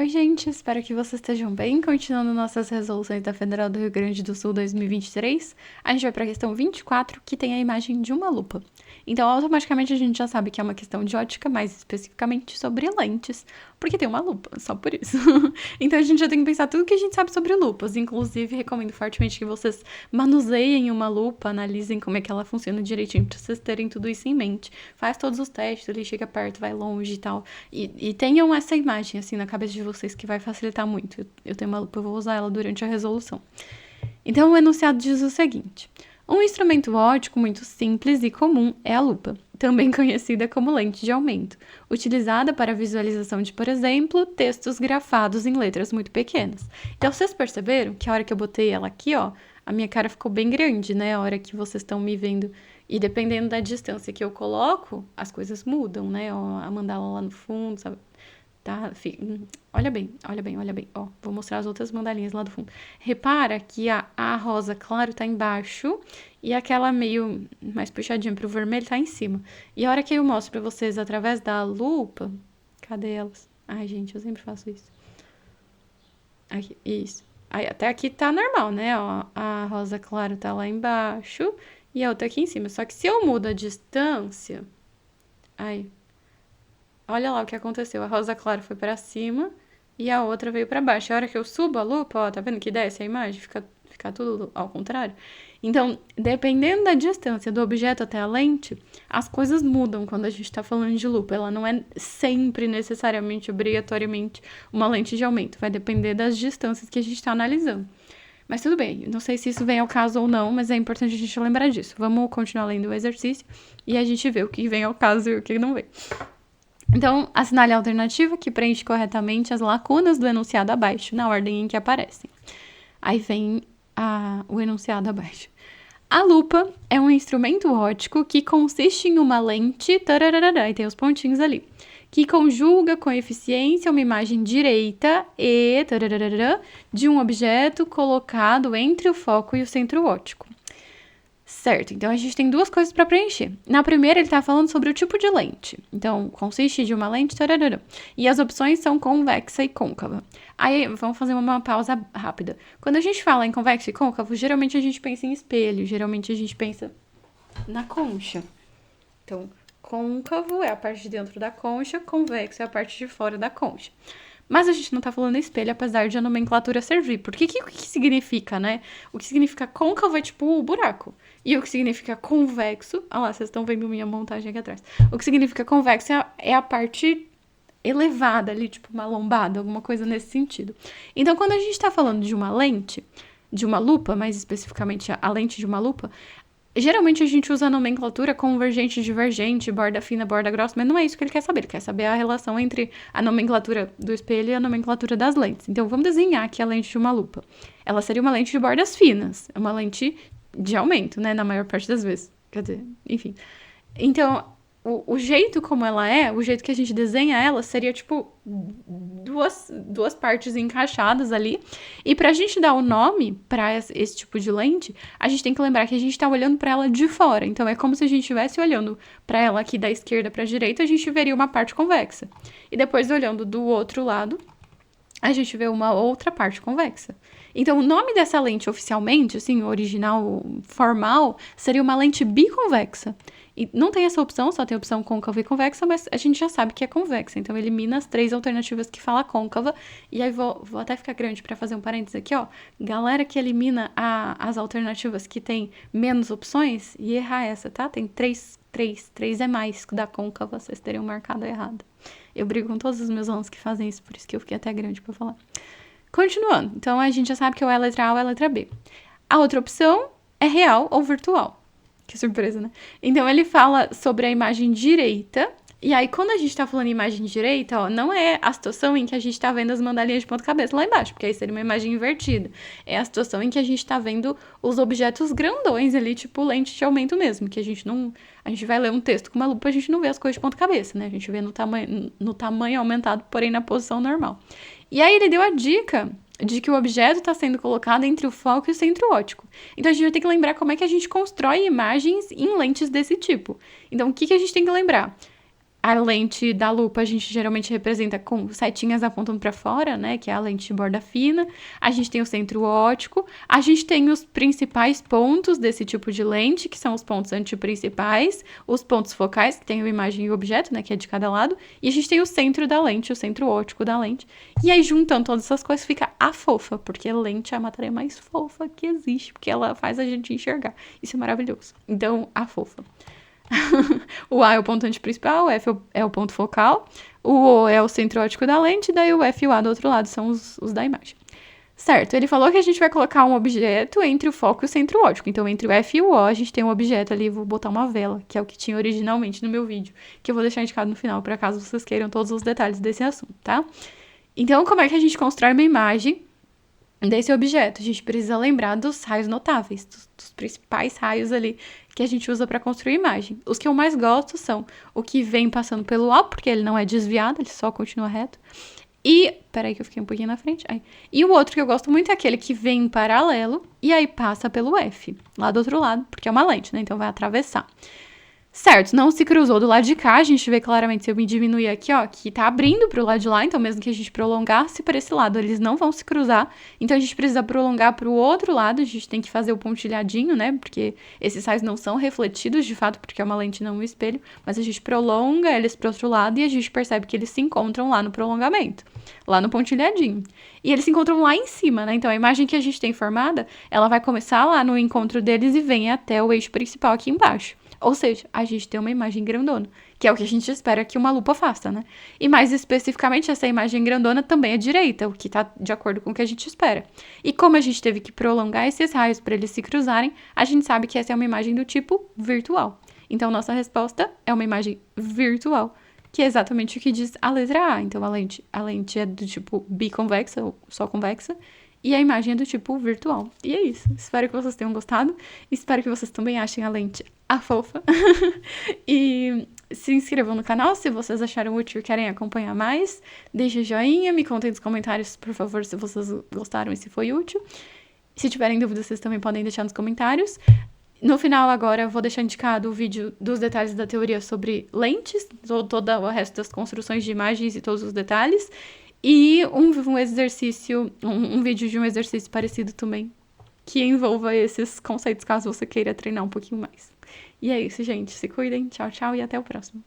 gente, espero que vocês estejam bem. Continuando nossas resoluções da Federal do Rio Grande do Sul 2023, a gente vai para a questão 24, que tem a imagem de uma lupa. Então, automaticamente a gente já sabe que é uma questão de ótica, mais especificamente sobre lentes, porque tem uma lupa, só por isso. Então, a gente já tem que pensar tudo que a gente sabe sobre lupas. Inclusive, recomendo fortemente que vocês manuseiem uma lupa, analisem como é que ela funciona direitinho, para vocês terem tudo isso em mente. Faz todos os testes, ali chega perto, vai longe e tal. E tenham essa imagem, assim, na cabeça de vocês, que vai facilitar muito. Eu tenho uma lupa, eu vou usar ela durante a resolução. Então, o enunciado diz o seguinte: um instrumento óptico muito simples e comum é a lupa, também conhecida como lente de aumento, utilizada para a visualização de, por exemplo, textos grafados em letras muito pequenas. Então, vocês perceberam que a hora que eu botei ela aqui, ó, a minha cara ficou bem grande, né? A hora que vocês estão me vendo. E dependendo da distância que eu coloco, as coisas mudam, né? Ó, a mandala lá no fundo, sabe? Tá? Olha bem. Ó, vou mostrar as outras mandalinhas lá do fundo. Repara que a rosa claro tá embaixo e aquela meio mais puxadinha pro vermelho tá em cima. E a hora que eu mostro pra vocês através da lupa... Cadê elas? Ai, gente, eu sempre faço isso. Aqui, isso. Aí, até aqui tá normal, né? Ó, a rosa claro tá lá embaixo e a outra aqui em cima. Só que se eu mudo a distância... Aí... Olha lá o que aconteceu. A rosa clara foi pra cima e a outra veio pra baixo. A hora que eu subo a lupa, ó, tá vendo que desce a imagem? Fica tudo ao contrário. Então, dependendo da distância do objeto até a lente, as coisas mudam quando a gente tá falando de lupa. Ela não é sempre, necessariamente, obrigatoriamente, uma lente de aumento. Vai depender das distâncias que a gente tá analisando. Mas tudo bem, não sei se isso vem ao caso ou não, mas é importante a gente lembrar disso. Vamos continuar lendo o exercício e a gente vê o que vem ao caso e o que não vem. Então, assinale a alternativa que preenche corretamente as lacunas do enunciado abaixo, na ordem em que aparecem. Aí vem o enunciado abaixo. A lupa é um instrumento óptico que consiste em uma lente, tararara, e tem os pontinhos ali, que conjuga com eficiência uma imagem direita e tararara, de um objeto colocado entre o foco e o centro óptico. Certo, então a gente tem duas coisas para preencher. Na primeira, ele está falando sobre o tipo de lente. Então, consiste de uma lente, tararara, e as opções são convexa e côncava. Aí, vamos fazer uma pausa rápida. Quando a gente fala em convexo e côncavo, geralmente a gente pensa em espelho, geralmente a gente pensa na concha. Então, côncavo é a parte de dentro da concha, convexo é a parte de fora da concha. Mas a gente não tá falando espelho, apesar de a nomenclatura servir. Porque o que significa, né? O que significa côncavo é tipo o buraco. E o que significa convexo... Ah lá, vocês estão vendo minha montagem aqui atrás. O que significa convexo é a parte elevada ali, tipo uma lombada, alguma coisa nesse sentido. Então, quando a gente tá falando de uma lente, de uma lupa, mais especificamente a lente de uma lupa... Geralmente a gente usa a nomenclatura convergente, divergente, borda fina, borda grossa, mas não é isso que ele quer saber. Ele quer saber a relação entre a nomenclatura do espelho e a nomenclatura das lentes. Então, vamos desenhar aqui a lente de uma lupa. Ela seria uma lente de bordas finas, é uma lente de aumento, né, na maior parte das vezes. Quer dizer, enfim. Então, o jeito como ela é, o jeito que a gente desenha ela, seria tipo duas partes encaixadas ali. E pra gente dar o nome pra esse tipo de lente, a gente tem que lembrar que a gente tá olhando pra ela de fora. Então é como se a gente estivesse olhando pra ela aqui da esquerda pra direita, a gente veria uma parte convexa. E depois olhando do outro lado, a gente vê uma outra parte convexa. Então, o nome dessa lente oficialmente, assim, original, formal, seria uma lente biconvexa. E não tem essa opção, só tem a opção côncava e convexa, mas a gente já sabe que é convexa. Então, elimina as três alternativas que fala côncava. E aí, vou até ficar grande para fazer um parênteses aqui, ó. Galera que elimina as alternativas que tem menos opções, e errar essa, tá? Tem três é mais da côncava, vocês teriam marcado errado. Eu brigo com todos os meus alunos que fazem isso, por isso que eu fiquei até grande para falar. Continuando, então a gente já sabe que ou é a letra A ou é a letra B. A outra opção é real ou virtual. Que surpresa, né? Então ele fala sobre a imagem direita. E aí, quando a gente tá falando em imagem direita, ó, não é a situação em que a gente tá vendo as mandalinhas de ponta cabeça lá embaixo, porque aí seria uma imagem invertida. É a situação em que a gente tá vendo os objetos grandões ali, tipo lente de aumento mesmo, que a gente não... A gente vai ler um texto com uma lupa, a gente não vê as coisas de ponta cabeça, né? A gente vê no tamanho aumentado, porém na posição normal. E aí ele deu a dica de que o objeto está sendo colocado entre o foco e o centro óptico. Então, a gente vai ter que lembrar como é que a gente constrói imagens em lentes desse tipo. Então, o que a gente tem que lembrar? A lente da lupa a gente geralmente representa com setinhas apontando para fora, né? Que é a lente de borda fina. A gente tem o centro óptico. A gente tem os principais pontos desse tipo de lente, que são os pontos antiprincipais, os pontos focais, que tem a imagem e o objeto, né? Que é de cada lado. E a gente tem o centro da lente, o centro óptico da lente. E aí, juntando todas essas coisas, fica a fofa, porque lente é a matéria mais fofa que existe, porque ela faz a gente enxergar. Isso é maravilhoso. Então, a fofa. O A é o ponto antiprincipal, o F é o ponto focal, o O é o centro óptico da lente, daí o F e o A do outro lado são os da imagem. Certo, ele falou que a gente vai colocar um objeto entre o foco e o centro óptico. Então, entre o F e o O, a gente tem um objeto ali, vou botar uma vela, que é o que tinha originalmente no meu vídeo, que eu vou deixar indicado no final, para caso vocês queiram todos os detalhes desse assunto, tá? Então, como é que a gente constrói uma imagem desse objeto? A gente precisa lembrar dos raios notáveis, dos principais raios ali que a gente usa para construir imagem. Os que eu mais gosto são o que vem passando pelo A, porque ele não é desviado, ele só continua reto. E, peraí que eu fiquei um pouquinho na frente. Aí. E o outro que eu gosto muito é aquele que vem em paralelo e aí passa pelo F, lá do outro lado, porque é uma lente, né? Então vai atravessar. Certo, não se cruzou do lado de cá, a gente vê claramente, se eu me diminuir aqui, ó, que tá abrindo pro lado de lá, então mesmo que a gente prolongasse para esse lado, eles não vão se cruzar, então a gente precisa prolongar pro outro lado, a gente tem que fazer o pontilhadinho, né, porque esses raios não são refletidos, de fato, porque é uma lente, não um espelho, mas a gente prolonga eles pro outro lado e a gente percebe que eles se encontram lá no prolongamento, lá no pontilhadinho. E eles se encontram lá em cima, né, então a imagem que a gente tem formada, ela vai começar lá no encontro deles e vem até o eixo principal aqui embaixo. Ou seja, a gente tem uma imagem grandona, que é o que a gente espera que uma lupa faça, né? E mais especificamente, essa imagem grandona também é direita, o que tá de acordo com o que a gente espera. E como a gente teve que prolongar esses raios para eles se cruzarem, a gente sabe que essa é uma imagem do tipo virtual. Então, nossa resposta é uma imagem virtual, que é exatamente o que diz a letra A. Então, a lente é do tipo biconvexa, ou só convexa, e a imagem é do tipo virtual. E é isso. Espero que vocês tenham gostado. Espero que vocês também achem a lente a fofa. E se inscrevam no canal se vocês acharam útil e querem acompanhar mais. Deixem joinha, me contem nos comentários, por favor, se vocês gostaram e se foi útil. Se tiverem dúvidas, vocês também podem deixar nos comentários. No final, agora, eu vou deixar indicado o vídeo dos detalhes da teoria sobre lentes, todo o resto das construções de imagens e todos os detalhes. E um exercício, um vídeo de um exercício parecido também, que envolva esses conceitos, caso você queira treinar um pouquinho mais. E é isso, gente. Se cuidem. Tchau, tchau e até o próximo.